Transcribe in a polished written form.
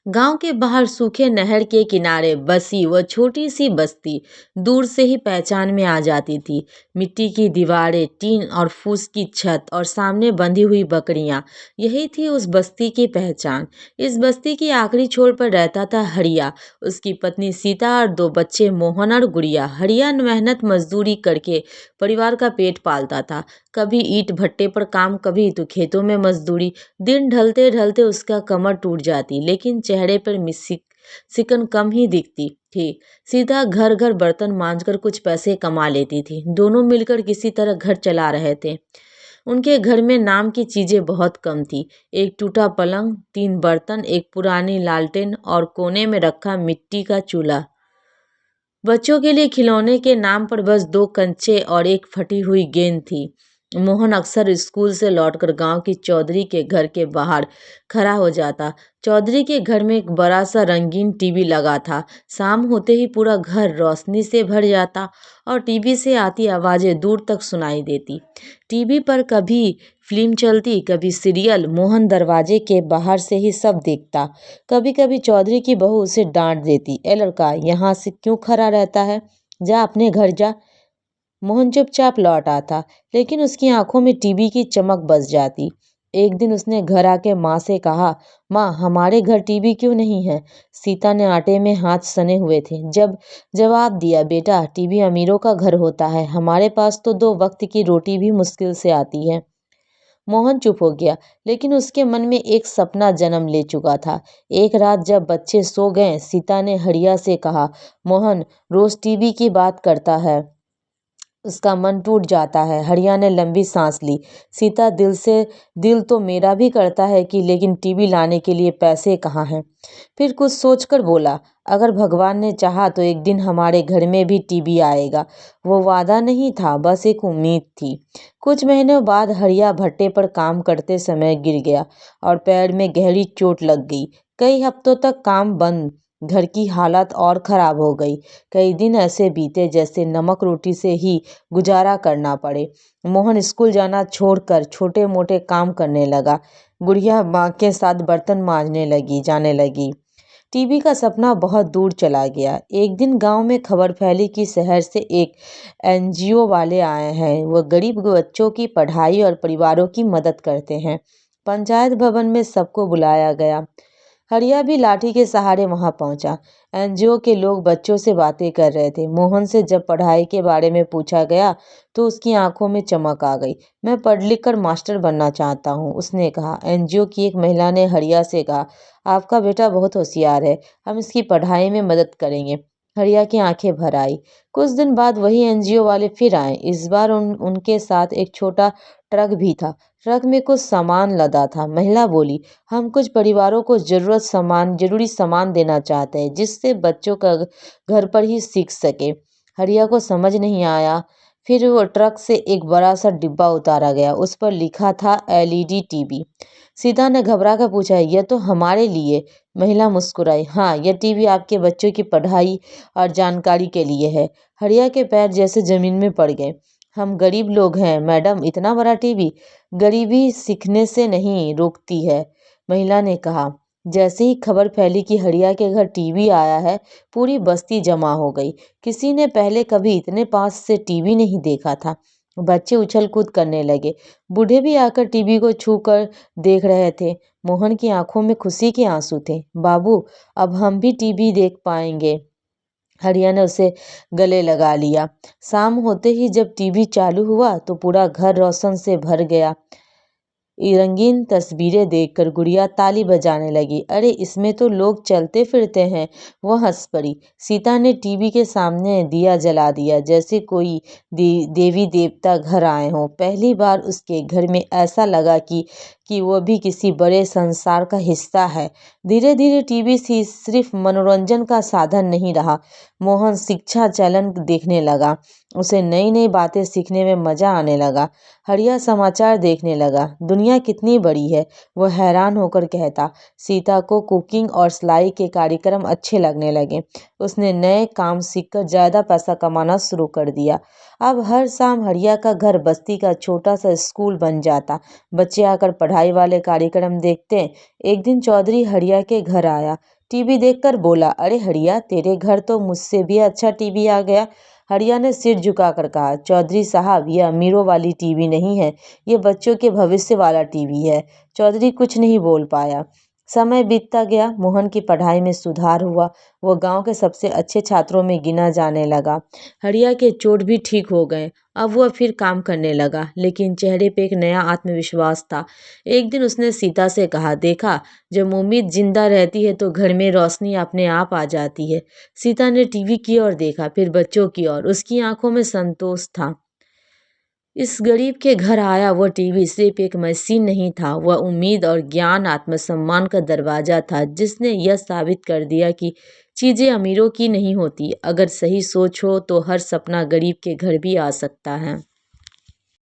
गांव के बाहर सूखे नहर के किनारे बसी वह छोटी सी बस्ती दूर से ही पहचान में आ जाती थी। मिट्टी की दीवारें, टीन और फूस की छत और सामने बंधी हुई बकरियां, यही थी उस बस्ती की पहचान। इस बस्ती की आखिरी छोर पर रहता था हरिया, उसकी पत्नी सीता और दो बच्चे मोहन और गुड़िया। हरिया मेहनत मजदूरी करके परिवार का पेट पालता था। कभी ईंट भट्टे पर काम, कभी तो खेतों में मजदूरी। दिन ढलते ढलते उसका कमर टूट जाती, लेकिन चेहरे पर सिकन कम ही दिखती थी। सीधा घर घर बर्तन मांजकर कुछ पैसे कमा लेती थी। दोनों मिलकर किसी तरह घर चला रहे थे। उनके घर में नाम की चीजें बहुत कम थी। एक टूटा पलंग, 3 बर्तन, एक पुरानी लालटेन और कोने में रखा मिट्टी का चूल्हा। बच्चों के लिए खिलौने के नाम पर बस 2 कंचे और एक फटी हुई गेंद थी। मोहन अक्सर स्कूल से लौटकर गांव की चौधरी के घर के बाहर खड़ा हो जाता। चौधरी के घर में एक बड़ा सा रंगीन टीवी लगा था। शाम होते ही पूरा घर रोशनी से भर जाता और टीवी से आती आवाजें दूर तक सुनाई देती। टीवी पर कभी फिल्म चलती, कभी सीरियल। मोहन दरवाजे के बाहर से ही सब देखता। कभी कभी चौधरी की बहू उसे डांट देती, ए लड़का, यहाँ से क्यों खड़ा रहता है, जा अपने घर जा। मोहन चुपचाप लौट आता, लेकिन उसकी आंखों में टीवी की चमक बस जाती। एक दिन उसने घर आके माँ से कहा, माँ, हमारे घर टीवी क्यों नहीं है। सीता ने आटे में हाथ सने हुए थे जब जवाब दिया, बेटा, टीवी अमीरों का घर होता है, हमारे पास तो 2 वक्त की रोटी भी मुश्किल से आती है। मोहन चुप हो गया, लेकिन उसके मन में एक सपना जन्म ले चुका था। एक रात जब बच्चे सो गए, सीता ने हरिया से कहा, मोहन रोज टीवी की बात करता है, उसका मन टूट जाता है। हरिया ने लंबी सांस ली। सीता, दिल तो मेरा भी करता है कि, लेकिन टीवी लाने के लिए पैसे कहाँ हैं। फिर कुछ सोचकर बोला, अगर भगवान ने चाहा तो एक दिन हमारे घर में भी टीवी आएगा। वो वादा नहीं था, बस एक उम्मीद थी। कुछ महीनों बाद हरिया भट्टे पर काम करते समय गिर गया और पैर में गहरी चोट लग गई। कई हफ्तों तक काम बंद। घर की हालत और खराब हो गई। कई दिन ऐसे बीते जैसे नमक रोटी से ही गुजारा करना पड़े। मोहन स्कूल जाना छोड़कर छोटे मोटे काम करने लगा। गुड़िया माँ के साथ बर्तन मांजने जाने लगी। टीवी का सपना बहुत दूर चला गया। एक दिन गांव में खबर फैली कि शहर से एक एनजीओ वाले आए हैं। वह गरीब बच्चों की पढ़ाई और परिवारों की मदद करते हैं। पंचायत भवन में सबको बुलाया गया। हरिया भी लाठी के सहारे वहां पहुंचा। एनजीओ के लोग बच्चों से बातें कर रहे थे। मोहन से जब पढ़ाई के बारे में पूछा गया तो उसकी आंखों में चमक आ गई। मैं पढ़ लिख कर मास्टर बनना चाहता हूँ, उसने कहा। एनजीओ की एक महिला ने हरिया से कहा, आपका बेटा बहुत होशियार है, हम इसकी पढ़ाई में मदद करेंगे। हरिया की आंखें भर आई। कुछ दिन बाद वही एनजीओ वाले फिर आए। इस बार उनके साथ एक छोटा ट्रक भी था। ट्रक में कुछ सामान लदा था। महिला बोली, हम कुछ परिवारों को जरूरी सामान देना चाहते हैं, जिससे बच्चों का घर पर ही सीख सके। हरिया को समझ नहीं आया। फिर वो ट्रक से एक बड़ा सा डिब्बा उतारा गया। उस पर लिखा था एलईडी टीवी। सीता ने घबरा कर पूछा, यह तो हमारे लिए। महिला मुस्कुराई, हाँ, यह टीवी आपके बच्चों की पढ़ाई और जानकारी के लिए है। हरिया के पैर जैसे जमीन में पड़ गए। हम गरीब लोग हैं मैडम, इतना बड़ा टीवी। गरीबी सीखने से नहीं रोकती है, महिला ने कहा। जैसे ही खबर फैली कि हरिया के घर टीवी आया है, पूरी बस्ती जमा हो गई। किसी ने पहले कभी इतने पास से टीवी नहीं देखा था। बच्चे उछल कूद करने लगे। बूढ़े भी आकर टीवी को छू कर देख रहे थे। मोहन की आंखों में खुशी के आंसू थे। बाबू, अब हम भी टीवी देख पाएंगे। हरिया ने उसे गले लगा लिया। शाम होते ही जब टीवी चालू हुआ तो पूरा घर रोशन से भर गया। ये रंगीन तस्वीरें देखकर गुड़िया ताली बजाने लगी। अरे, इसमें तो लोग चलते फिरते हैं। वह हंस पड़ी। सीता ने टीवी के सामने दिया जला दिया, जैसे कोई देवी देवता घर आए हों। पहली बार उसके घर में ऐसा लगा कि वह भी किसी बड़े संसार का हिस्सा है। धीरे धीरे टीवी सिर्फ मनोरंजन का साधन नहीं रहा। मोहन शिक्षा चैनल देखने लगा। उसे नई नई बातें सीखने में मजा आने लगा। हरिया समाचार देखने लगा। दुनिया कितनी बड़ी है, वह हैरान होकर कहता। सीता को कुकिंग और सिलाई के कार्यक्रम अच्छे लगने लगे। उसने नए काम सीखकर ज्यादा पैसा कमाना शुरू कर दिया। अब हर शाम हरिया का घर बस्ती का छोटा सा स्कूल बन जाता। बच्चे आकर पढ़ाई वाले कार्यक्रम देखते। एक दिन चौधरी हरिया के घर आया। टीवी देखकर बोला, अरे हड़िया, तेरे घर तो मुझसे भी अच्छा टीवी आ गया। हड़िया ने सिर झुकाकर कहा, चौधरी साहब, ये अमीरों वाली टीवी नहीं है, ये बच्चों के भविष्य वाला टीवी है। चौधरी कुछ नहीं बोल पाया। समय बीतता गया, मोहन की पढ़ाई में सुधार हुआ। वो गांव के सबसे अच्छे छात्रों में गिना जाने लगा। हड़िया के चोट भी ठीक हो गए। अब वह फिर काम करने लगा, लेकिन चेहरे पे एक नया आत्मविश्वास था। एक दिन उसने सीता से कहा, देखा, जब उम्मीद जिंदा रहती है तो घर में रोशनी अपने आप आ जाती है। सीता ने टीवी की ओर देखा, फिर बच्चों की ओर। उसकी आंखों में संतोष था। इस गरीब के घर आया वह टीवी सिर्फ एक मशीन नहीं था, वह उम्मीद और ज्ञान, आत्मसम्मान का दरवाजा था, जिसने यह साबित कर दिया कि चीजें अमीरों की नहीं होती। अगर सही सोच हो तो हर सपना गरीब के घर भी आ सकता है।